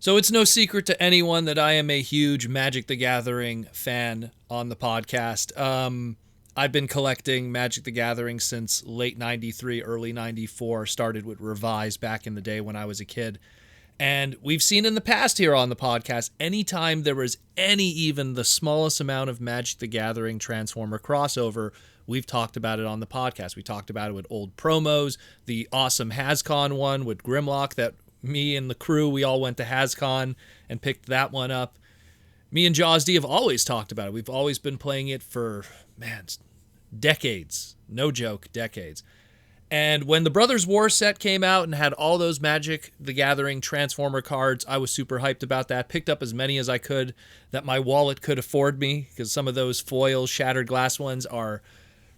So it's no secret to anyone that I am a huge Magic the Gathering fan on the podcast. I've been collecting Magic the Gathering since late 93, early 94, started with Revise back in the day when I was a kid. And we've seen in the past here on the podcast, anytime there was even the smallest amount of Magic the Gathering Transformer crossover, we've talked about it on the podcast. We talked about it with old promos, the awesome HasCon one with Grimlock that me and the crew, we all went to HasCon and picked that one up. Me and Jaws D have always talked about it. We've always been playing it for, decades. No joke, decades. And when the Brothers War set came out and had all those Magic the Gathering Transformer cards, I was super hyped about that. Picked up as many as I could that my wallet could afford me, because some of those foil shattered glass ones are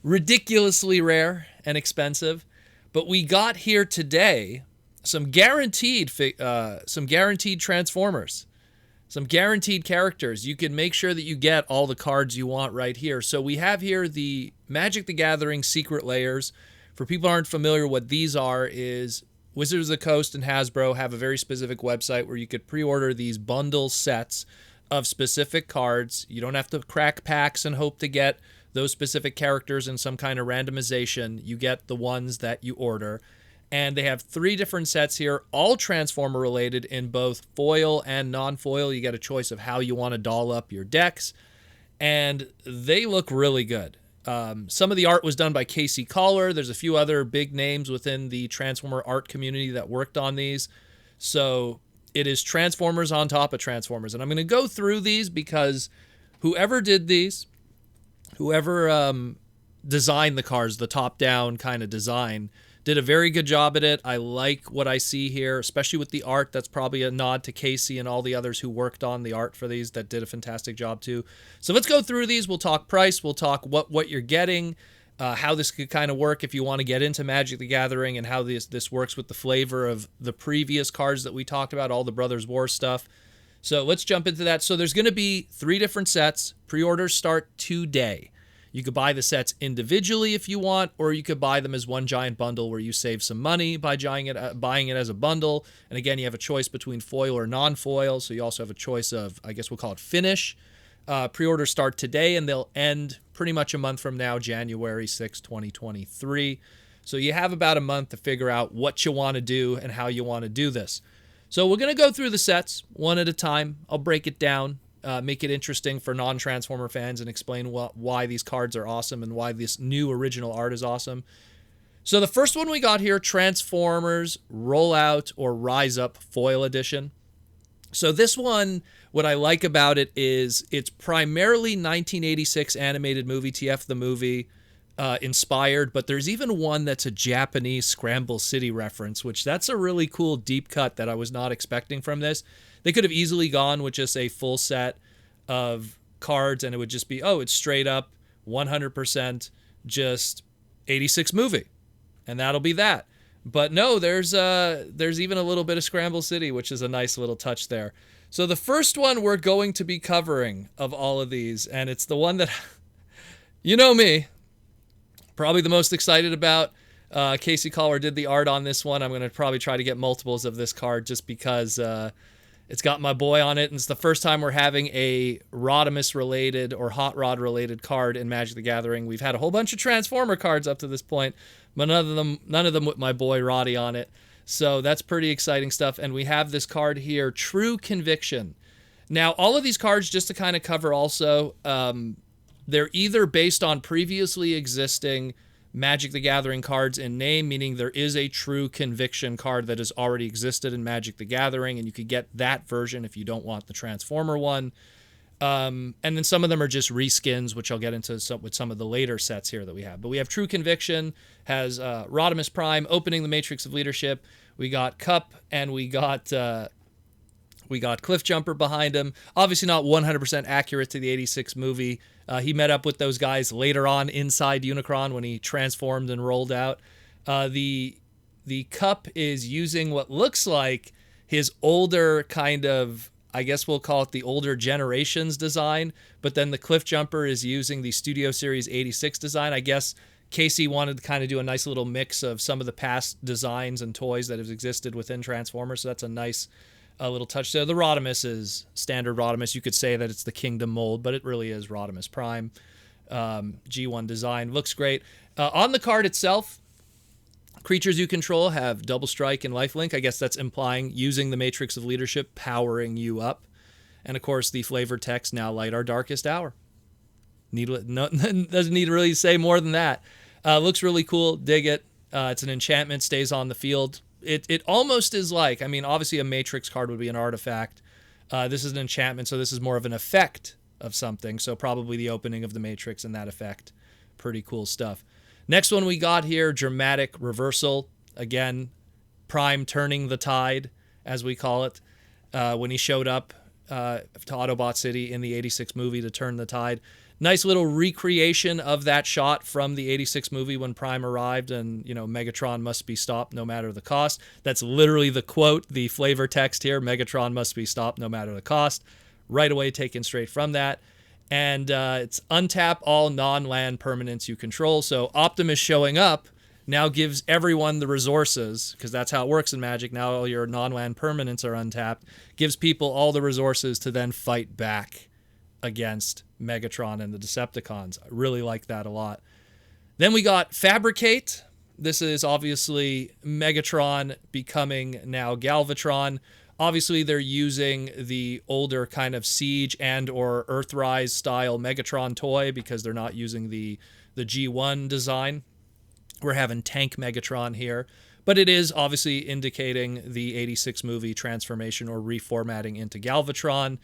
ridiculously rare and expensive. But we got here today some guaranteed Transformers, some guaranteed characters. You can make sure that you get all the cards you want right here. So we have here the Magic the Gathering Secret Lairs. For people who aren't familiar, what these are is Wizards of the Coast and Hasbro have a very specific website where you could pre-order these bundle sets of specific cards. You don't have to crack packs and hope to get those specific characters in some kind of randomization. You get the ones that you order. And they have 3 different sets here, all Transformer related in both foil and non-foil. You get a choice of how you want to doll up your decks. And they look really good. Some of the art was done by Casey Collar. There's a few other big names within the Transformer art community that worked on these. So it is Transformers on top of Transformers. And I'm going to go through these because whoever did these, whoever designed the cards, the top-down kind of design, did a very good job at it. I like what I see here, especially with the art. That's probably a nod to Casey and all the others who worked on the art for these that did a fantastic job too. So let's go through these. We'll talk price. We'll talk what you're getting, how this could kind of work if you want to get into Magic the Gathering, and how this works with the flavor of the previous cards that we talked about, all the Brothers War stuff. So let's jump into that. So there's going to be 3 different sets. Pre-orders start today. You could buy the sets individually if you want, or you could buy them as one giant bundle where you save some money by buying it as a bundle. And again, you have a choice between foil or non-foil, so you also have a choice of, I guess we'll call it finish. Pre-orders start today, and they'll end pretty much a month from now, January 6, 2023. So you have about a month to figure out what you want to do and how you want to do this. So we're going to go through the sets one at a time. I'll break it down. Make it interesting for non-Transformer fans and explain why these cards are awesome and why this new original art is awesome. So the first one we got here, Transformers Rollout or Rise Up Foil Edition. So this one, what I like about it is it's primarily 1986 animated movie, TF the movie, inspired, but there's even one that's a Japanese Scramble City reference, which that's a really cool deep cut that I was not expecting from this. They could have easily gone with just a full set of cards and it would just be, it's straight up 100% just 86 movie. And that'll be that. But no, there's even a little bit of Scramble City, which is a nice little touch there. So the first one we're going to be covering of all of these, and it's the one that, you know me, probably the most excited about. Casey Collar did the art on this one. I'm going to probably try to get multiples of this card just because it's got my boy on it, and it's the first time we're having a Rodimus related or Hot Rod related card in Magic the Gathering. We've had a whole bunch of Transformer cards up to this point, but none of them with my boy Roddy on it. So that's pretty exciting stuff. And we have this card here, True Conviction. Now, all of these cards, just to kind of cover also, they're either based on previously existing Magic the Gathering cards in name, meaning there is a True Conviction card that has already existed in Magic the Gathering, and you could get that version if you don't want the Transformer one. And then some of them are just reskins, which I'll get into with some of the later sets here that we have. But we have True Conviction, has Rodimus Prime opening the Matrix of Leadership. We got Cup, and we got Cliff Jumper behind him. Obviously not 100% accurate to the 86 movie. He met up with those guys later on inside Unicron when he transformed and rolled out. The Cup is using what looks like his older kind of, I guess we'll call it the older generations design, but then the Cliff Jumper is using the Studio Series 86 design. I guess Casey wanted to kind of do a nice little mix of some of the past designs and toys that have existed within Transformers, so that's a nice A little touch there. The Rodimus is standard Rodimus. You could say that it's the Kingdom mold, but it really is Rodimus Prime. G1 design. Looks great. On the card itself, creatures you control have double strike and lifelink. I guess that's implying using the Matrix of Leadership, powering you up. And of course, the flavor text, now light our darkest hour. Doesn't need to really say more than that. Looks really cool. Dig it. It's an enchantment, stays on the field. It almost is like, I mean, obviously a Matrix card would be an artifact. This is an enchantment, so this is more of an effect of something. So probably the opening of the Matrix and that effect. Pretty cool stuff. Next one we got here, Dramatic Reversal. Again, Prime turning the tide, as we call it, when he showed up to Autobot City in the 86 movie to turn the tide. Nice little recreation of that shot from the 86 movie when Prime arrived and, Megatron must be stopped no matter the cost. That's literally the quote, the flavor text here, Megatron must be stopped no matter the cost. Right away taken straight from that. And it's untap all non-land permanents you control. So Optimus showing up now gives everyone the resources, because that's how it works in Magic. Now all your non-land permanents are untapped. Gives people all the resources to then fight back against Megatron and the Decepticons. I really like that a lot. Then we got Fabricate. This is obviously Megatron becoming now Galvatron. Obviously, they're using the older kind of Siege and or Earthrise style Megatron toy because they're not using the G1 design. We're having Tank Megatron here. But it is obviously indicating the 86 movie transformation or reformatting into Galvatron.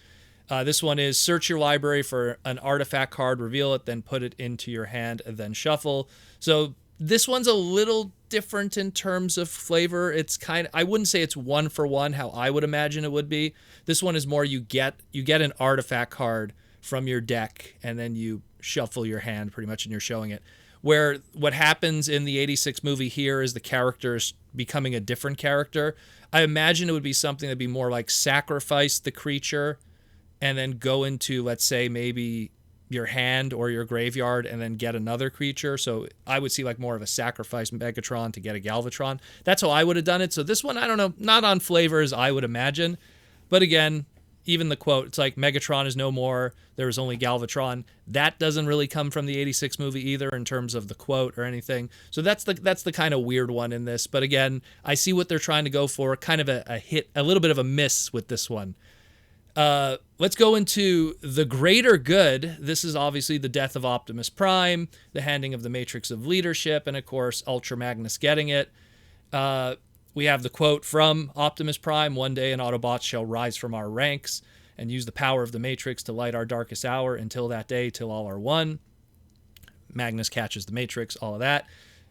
This one is search your library for an artifact card, reveal it, then put it into your hand, and then shuffle. So this one's a little different in terms of flavor. It's I wouldn't say it's one for one how I would imagine it would be. This one is more you get an artifact card from your deck, and then you shuffle your hand pretty much, and you're showing it. Where what happens in the 86 movie here is the character's becoming a different character. I imagine it would be something that'd be more like sacrifice the creature and then go into, let's say, maybe your hand or your graveyard and then get another creature. So I would see like more of a sacrifice Megatron to get a Galvatron. That's how I would have done it. So this one, I don't know, not on flavor as I would imagine. But again, even the quote, it's like Megatron is no more, there is only Galvatron. That doesn't really come from the 86 movie either in terms of the quote or anything. So that's the kind of weird one in this. But again, I see what they're trying to go for. Kind of a hit, a little bit of a miss with this one. Let's go into the greater good. This is obviously the death of Optimus Prime, the handing of the Matrix of Leadership, and of course, Ultra Magnus getting it. We have the quote from Optimus Prime, "One day an Autobots shall rise from our ranks and use the power of the Matrix to light our darkest hour. Until that day, till all are one." Magnus catches the Matrix, all of that.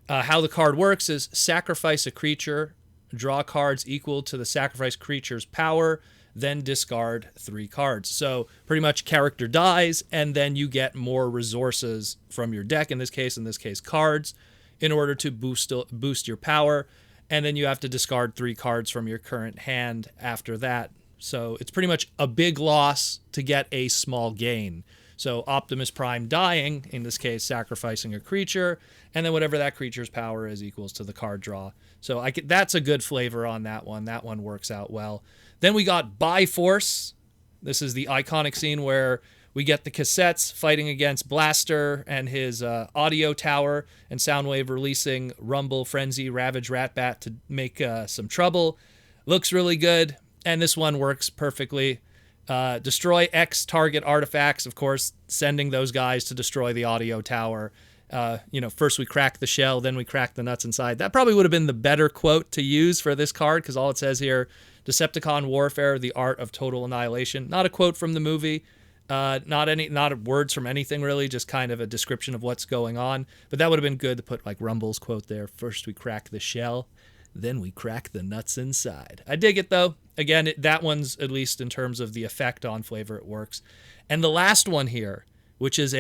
How the card works is sacrifice a creature, draw cards equal to the sacrificed creature's power, then discard 3 cards. So pretty much character dies, and then you get more resources from your deck, in this case cards, in order to boost your power. And then you have to discard 3 cards from your current hand after that. So it's pretty much a big loss to get a small gain. So Optimus Prime dying, in this case sacrificing a creature, and then whatever that creature's power is equals to the card draw. So that's a good flavor on that one. That one works out well. Then we got Bi-Force. This is the iconic scene where we get the cassettes fighting against Blaster and his audio tower, and Soundwave releasing Rumble, Frenzy, Ravage, Ratbat to make some trouble. Looks really good, and this one works perfectly. Destroy X target artifacts, of course, sending those guys to destroy the audio tower. First we crack the shell, then we crack the nuts inside. That probably would have been the better quote to use for this card, because all it says here, Decepticon warfare, the art of total annihilation. Not a quote from the movie, not words from anything really, just kind of a description of what's going on. But that would have been good to put like Rumble's quote there. First we crack the shell, then we crack the nuts inside. I dig it though. Again, that one's, at least in terms of the effect on flavor, it works. And the last one here, which is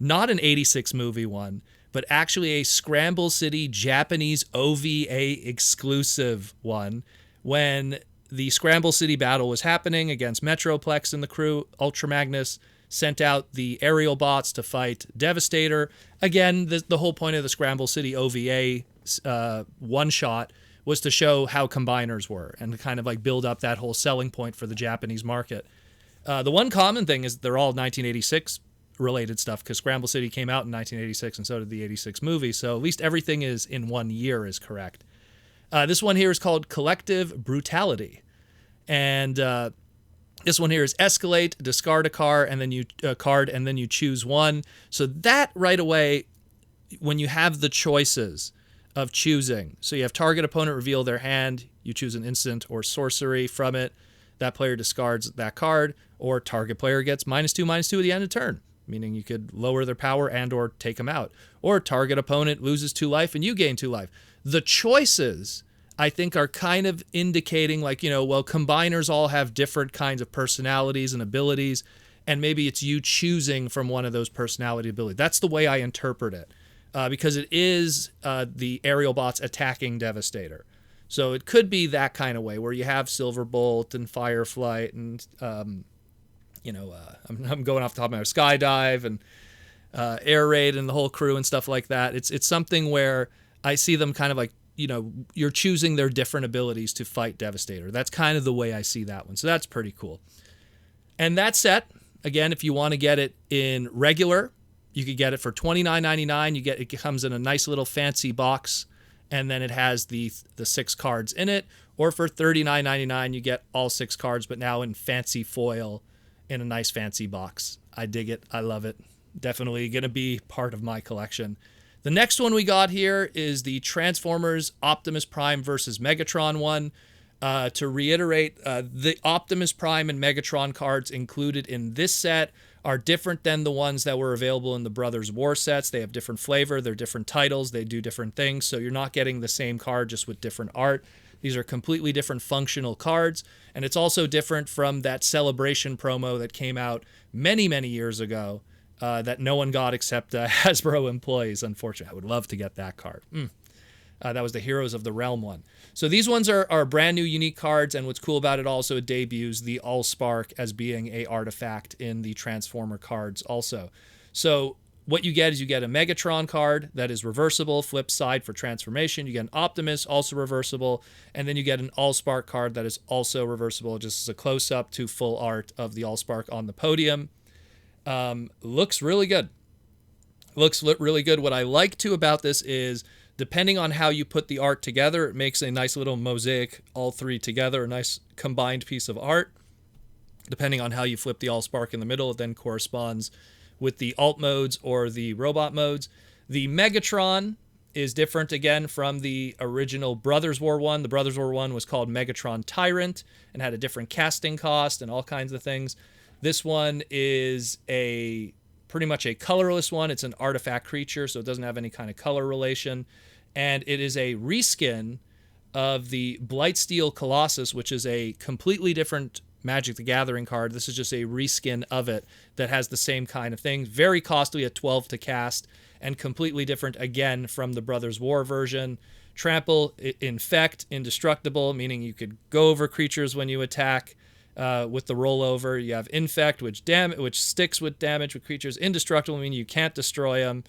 not an 86 movie one, but actually a Scramble City Japanese OVA exclusive one. When the Scramble City battle was happening against Metroplex and the crew, Ultra Magnus sent out the aerial bots to fight Devastator. Again, the whole point of the Scramble City OVA one-shot was to show how combiners were and to kind of like build up that whole selling point for the Japanese market. The one common thing is they're all 1986 related stuff because Scramble City came out in 1986 and so did the 86 movie. So at least everything is in 1 year is correct. This one here is called Collective Brutality. And this one here is escalate, discard a card, and then you choose one. So that right away, when you have the choices of choosing, so you have target opponent reveal their hand, you choose an instant or sorcery from it, that player discards that card, or target player gets -2/-2 at the end of turn, meaning you could lower their power and or take them out. Or target opponent loses 2 life and you gain 2 life. The choices, I think, are kind of indicating like, well, combiners all have different kinds of personalities and abilities, and maybe it's you choosing from one of those personality abilities. That's the way I interpret it, because it is the aerial bots attacking Devastator. So it could be that kind of way where you have Silverbolt and Fireflight and, I'm going off the top of my head, Skydive and Air Raid and the whole crew and stuff like that. It's something where I see them kind of like, you're choosing their different abilities to fight Devastator. That's kind of the way I see that one. So that's pretty cool. And that set, again, if you want to get it in regular, you could get it for $29.99. It comes in a nice little fancy box, and then it has the 6 cards in it. Or for $39.99, you get all 6 cards, but now in fancy foil in a nice fancy box. I dig it. I love it. Definitely going to be part of my collection. The next one we got here is the Transformers Optimus Prime versus Megatron one. To reiterate, the Optimus Prime and Megatron cards included in this set are different than the ones that were available in the Brothers War sets. They have different flavor, they're different titles, they do different things, so you're not getting the same card just with different art. These are completely different functional cards, and it's also different from that Celebration promo that came out many, many years ago that no one got except Hasbro employees, unfortunately. I would love to get that card. That was the Heroes of the Realm one. So these ones are brand new unique cards, and what's cool about it also, it debuts the Allspark as being a artifact in the Transformer cards also. So what you get is you get a Megatron card that is reversible, flip side for transformation. You get an Optimus, also reversible, and then you get an Allspark card that is also reversible, just as a close-up to full art of the Allspark on the podium. Looks really good. Looks really good. What I like too about this is, depending on how you put the art together, it makes a nice little mosaic, all 3 together, a nice combined piece of art. Depending on how you flip the Allspark in the middle, it then corresponds with the alt modes or the robot modes. The Megatron is different again from the original Brothers War one. The Brothers War one was called Megatron Tyrant and had a different casting cost and all kinds of things. This one is pretty much a colorless one. It's an artifact creature, so it doesn't have any kind of color relation. And it is a reskin of the Blightsteel Colossus, which is a completely different Magic the Gathering card. This is just a reskin of it that has the same kind of thing. Very costly at 12 to cast, and completely different again from the Brothers War version. Trample, Infect, Indestructible, meaning you could go over creatures when you attack. With the rollover, you have Infect, which sticks with damage with creatures. Indestructible, meaning you can't destroy them.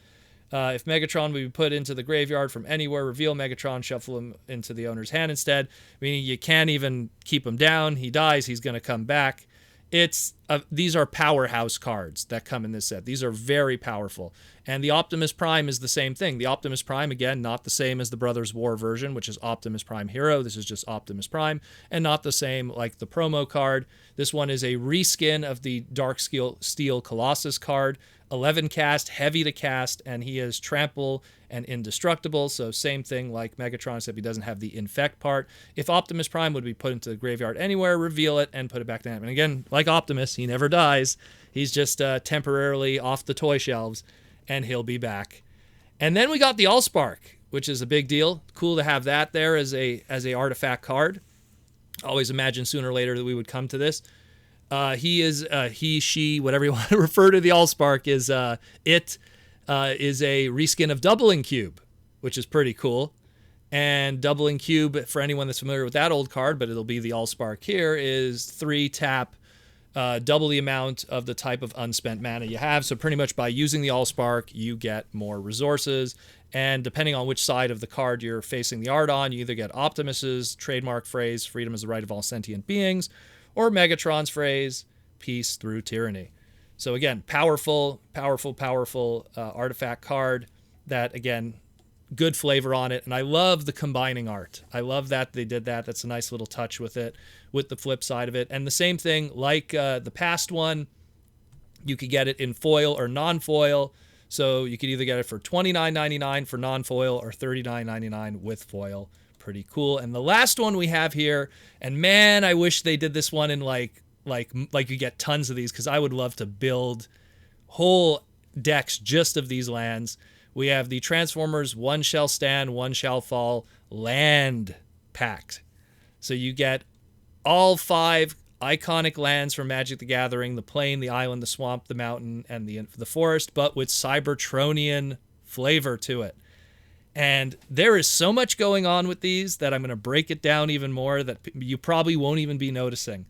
If Megatron would be put into the graveyard from anywhere, reveal Megatron, shuffle him into the owner's hand instead, meaning you can't even keep him down. He dies, he's going to come back. These are powerhouse cards that come in this set. These are very powerful. And the Optimus Prime is the same thing. The Optimus Prime, again, not the same as the Brothers War version, which is Optimus Prime Hero. This is just Optimus Prime, and not the same like the promo card. This one is a reskin of the Dark Steel Colossus card. 11 cast, heavy to cast, and he is trample and indestructible. So same thing like Megatron, except he doesn't have the infect part. If Optimus Prime would be put into the graveyard anywhere, reveal it and put it back down. And again, like Optimus, he never dies. He's just temporarily off the toy shelves, and he'll be back. And then we got the Allspark, which is a big deal. Cool to have that there as a artifact card. Always imagine sooner or later that we would come to this. He, she, whatever you want to refer to the Allspark is a reskin of Doubling Cube, which is pretty cool. And Doubling Cube, for anyone that's familiar with that old card, but it'll be the Allspark here, is 3 tap double the amount of the type of unspent mana you have. So pretty much by using the Allspark, you get more resources. And depending on which side of the card you're facing the art on, you either get Optimus's trademark phrase, freedom is the right of all sentient beings, or Megatron's phrase, peace through tyranny. So again, powerful artifact card that, again, good flavor on it. And I love the combining art. I love that they did that. That's a nice little touch with it, with the flip side of it. And the same thing, like the past one, you could get it in foil or non-foil. So you could either get it for $29.99 for non-foil or $39.99 with foil. Pretty cool. And the last one we have here, and man, I wish they did this one in like you get tons of these, because I would love to build whole decks just of these lands. We have the Transformers One Shall Stand, One Shall Fall land pack. So you get all 5 iconic lands from Magic the Gathering: the plain, the island, the swamp, the mountain, and the forest, but with Cybertronian flavor to it. And there is so much going on with these that I'm going to break it down even more that you probably won't even be noticing.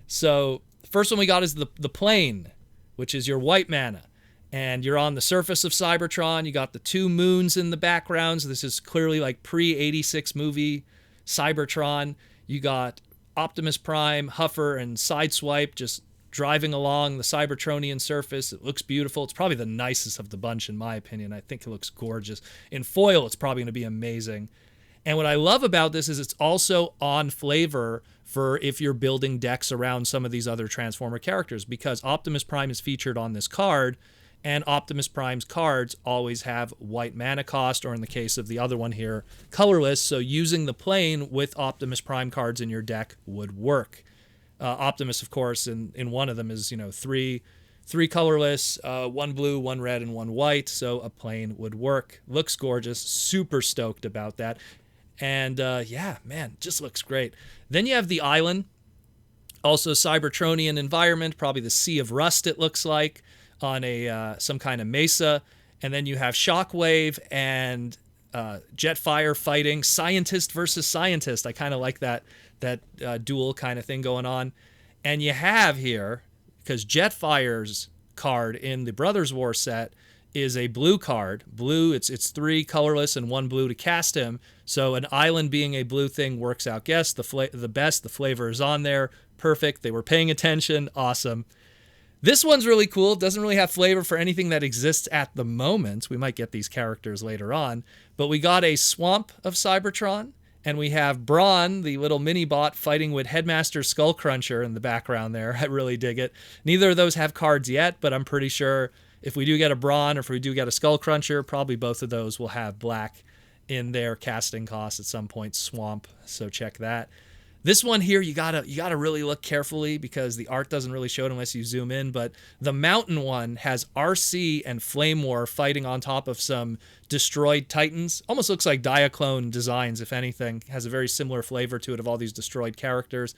So the first one we got is the plain, which is your white mana. And you're on the surface of Cybertron. You got the 2 moons in the background. So this is clearly like pre-86 movie Cybertron. You got Optimus Prime, Huffer, and Sideswipe just driving along the Cybertronian surface. It looks beautiful. It's probably the nicest of the bunch, in my opinion. I think it looks gorgeous. In foil, it's probably going to be amazing. And what I love about this is it's also on flavor for if you're building decks around some of these other Transformer characters, because Optimus Prime is featured on this card, and Optimus Prime's cards always have white mana cost, or in the case of the other one here, colorless. So using the plain with Optimus Prime cards in your deck would work. Optimus, of course, in one of them is, 3 colorless, 1 blue, 1 red, and 1 white. So a plain would work. Looks gorgeous. Super stoked about that. And yeah, man, just looks great. Then you have the island. Also Cybertronian environment, probably the Sea of Rust it looks like, on a some kind of mesa. And then you have Shockwave and Jetfire fighting scientist versus scientist. I kind of like that duel kind of thing going on. And you have here, because Jetfire's card in the Brothers War set is a blue card. Blue, it's 3 colorless and 1 blue to cast him. So an island being a blue thing works out. Yes, the best. The flavor is on there. Perfect. They were paying attention. Awesome. This one's really cool. Doesn't really have flavor for anything that exists at the moment. We might get these characters later on. But we got a Swamp of Cybertron, and we have Brawn, the little mini-bot, fighting with Headmaster Skullcruncher in the background there. I really dig it. Neither of those have cards yet, but I'm pretty sure if we do get a Brawn or if we do get a Skullcruncher, probably both of those will have black in their casting cost at some point. Swamp, so check that. This one here, you gotta really look carefully because the art doesn't really show it unless you zoom in, but the mountain one has RC and Flame War fighting on top of some destroyed titans. Almost looks like Diaclone designs, if anything. Has a very similar flavor to it of all these destroyed characters.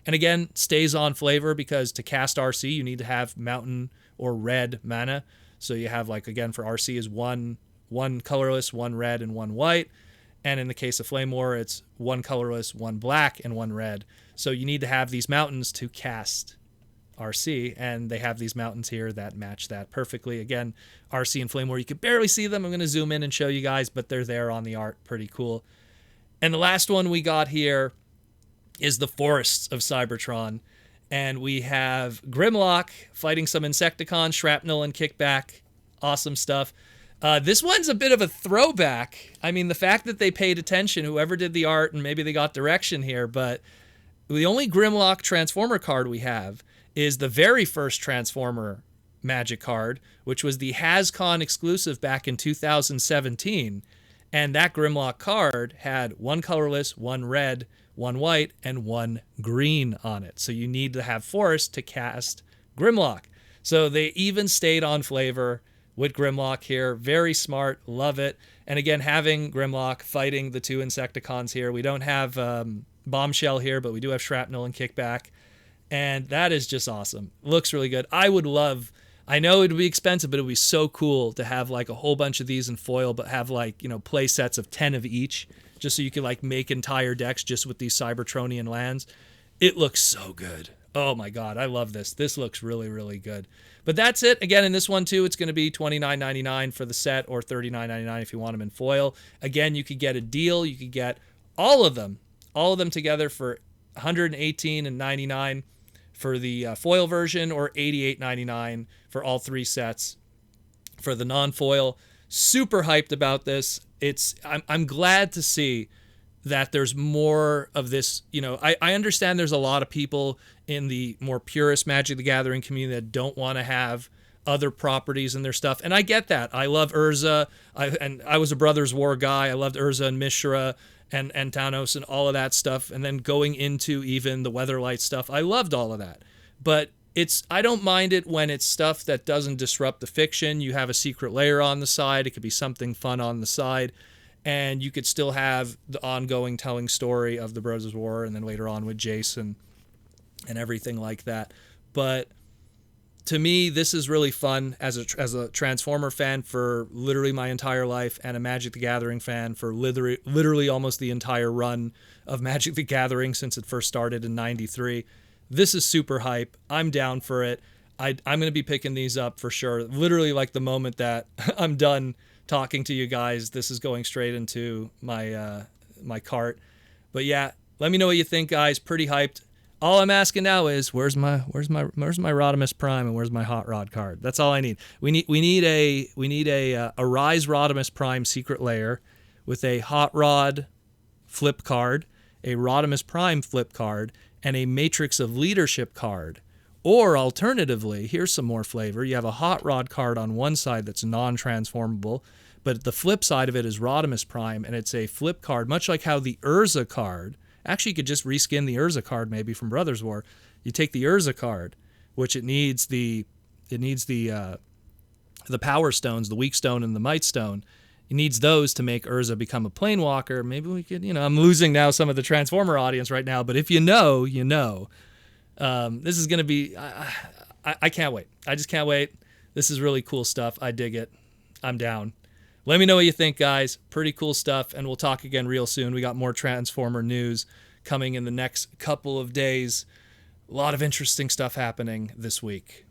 And again, stays on flavor because to cast RC, you need to have mountain or red mana. So you have, like, again, for RC is one colorless, 1 red, and 1 white. And in the case of Flame War, it's 1 colorless, 1 black, and 1 red. So you need to have these mountains to cast RC, and they have these mountains here that match that perfectly. Again, RC and Flame War, you can barely see them. I'm going to zoom in and show you guys, but they're there on the art. Pretty cool. And the last one we got here is the Forests of Cybertron. And we have Grimlock fighting some Insecticons, Shrapnel, and Kickback. Awesome stuff. This one's a bit of a throwback. I mean, the fact that they paid attention, whoever did the art, and maybe they got direction here, but the only Grimlock Transformer card we have is the very first Transformer Magic card, which was the HasCon exclusive back in 2017. And that Grimlock card had 1 colorless, 1 red, 1 white, and 1 green on it. So you need to have Forest to cast Grimlock. So they even stayed on flavor with Grimlock here. Very smart. Love it. And again, having Grimlock fighting the 2 Insecticons here. We don't have Bombshell here, but we do have Shrapnel and Kickback. And that is just awesome. Looks really good. I know it would be expensive, but it would be so cool to have like a whole bunch of these in foil, but have like, play sets of 10 of each, just so you can like make entire decks just with these Cybertronian lands. It looks so good. Oh my God, I love this. This looks really, really good. But that's it. Again, in this one too, it's going to be $29.99 for the set or $39.99 if you want them in foil. Again, you could get a deal. You could get all of them together for $118.99 for the foil version, or $88.99 for all three sets for the non-foil. Super hyped about this. I'm glad to see that there's more of this. You know, I understand there's a lot of people in the more purist Magic the Gathering community that don't want to have other properties in their stuff, and I get that. I love Urza, I was a Brothers War guy. I loved Urza and Mishra and Thanos and all of that stuff, and then going into even the Weatherlight stuff, I loved all of that. But I don't mind it when it's stuff that doesn't disrupt the fiction. You have a Secret Lair on the side. It could be something fun on the side, and you could still have the ongoing telling story of the Brothers War, and then later on with Jason and everything like that. But to me, this is really fun as a Transformer fan for literally my entire life, and a Magic the Gathering fan for literally almost the entire run of Magic the Gathering since it first started in '93. This is super hype. I'm down for it. I'm going to be picking these up for sure. Literally, like the moment that I'm done talking to you guys, this is going straight into my my cart. But yeah, let me know what you think, guys. Pretty hyped. All I'm asking now is where's my Rodimus Prime and where's my Hot Rod card? That's all I need. We need a Rise Rodimus Prime Secret Lair with a Hot Rod flip card, a Rodimus Prime flip card, and a Matrix of Leadership card. Or alternatively, here's some more flavor. You have a Hot Rod card on one side that's non-transformable, but the flip side of it is Rodimus Prime, and it's a flip card, much like how the Urza card. Actually, you could just reskin the Urza card maybe from Brothers War. You take the Urza card, which it needs the Power Stones, the Weak Stone and the Might Stone. It needs those to make Urza become a Planewalker. Maybe we could, I'm losing now some of the Transformer audience right now, but if you know, you know. This is going to be, I can't wait. I just can't wait. This is really cool stuff. I dig it. I'm down. Let me know what you think, guys. Pretty cool stuff, and we'll talk again real soon. We got more Transformer news coming in the next couple of days. A lot of interesting stuff happening this week.